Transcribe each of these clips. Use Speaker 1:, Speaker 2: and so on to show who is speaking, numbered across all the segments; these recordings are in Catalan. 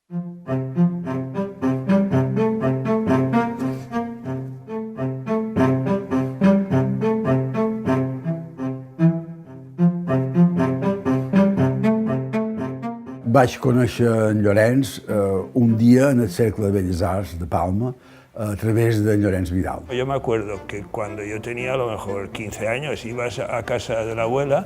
Speaker 1: Vaig conèixer en Llorenç un dia en el Cercle de Belles Arts de Palma a través de Llorenç Vidal.
Speaker 2: Yo me acuerdo que cuando yo tenía a lo mejor 15 años ibas a casa de la abuela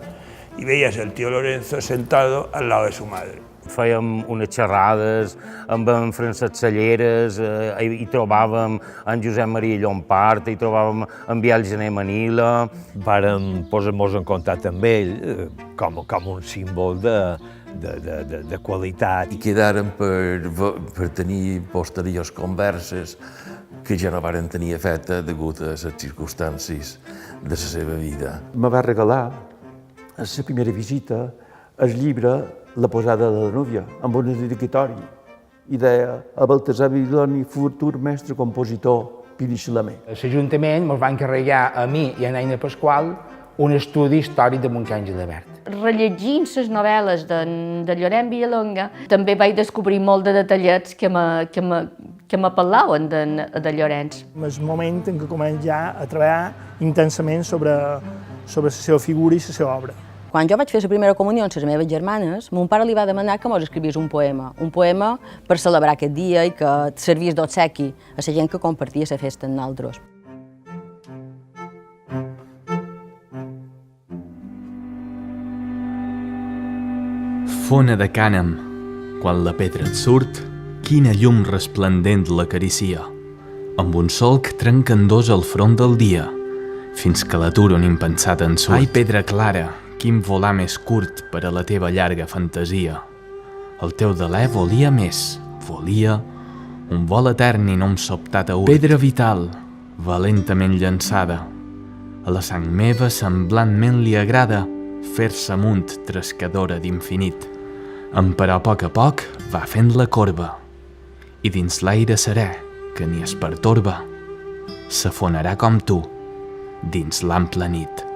Speaker 2: y veías el tío Lorenzo sentado al lado de su madre.
Speaker 3: Fèiem unes xerrades amb en Francesc Salleres, hi trobàvem en Josep Maria Llompart, hi trobàvem en Biel Gené Manila.
Speaker 4: Vàrem posar-nos en contacte amb ell com un símbol de qualitat.
Speaker 5: I quedaren per tenir posteriors converses que ja no varen tenir efecte degut a les circumstàncies de la seva vida.
Speaker 6: Me va regalar, a la primera visita, el llibre La posada de la núvia, amb un dedicatori. I deia a Baltasar Bidoni, futur mestre compositor, Pinissalamé.
Speaker 7: L'Ajuntament ens va encarregar a mi i a Naina Pasqual un estudi històric de Montcany Gelabert.
Speaker 8: Rellegint les novel·les de Llorenç Villalonga, també vaig descobrir molt de detallets que m'apel·laven de Llorenç.
Speaker 9: És el moment en què començo ja a treballar intensament sobre la seva figura i la seva obra.
Speaker 10: Quan jo vaig fer la primera comunió amb les meves germanes, mon pare li va demanar que mos escrivís un poema per celebrar aquest dia i que servís d'obsequi a la gent que compartia la festa amb nosaltres.
Speaker 11: Fona de cànem, quan la pedra et surt, quina llum resplendent l'acaricia. Amb un solc trencandós al front del dia, fins que l'atur un impensat en surt. Ai, pedra clara, quin volar més curt per a la teva llarga fantasia. El teu delè volia més, volia un vol etern i no un sobtat a urt. Pedra vital, valentament llançada, a la sang meva semblantment li agrada fer-se amunt trescadora d'infinit. Però a poc va fent la corba i dins l'aire serè, que ni es pertorba, s'afonarà com tu dins l'ample nit.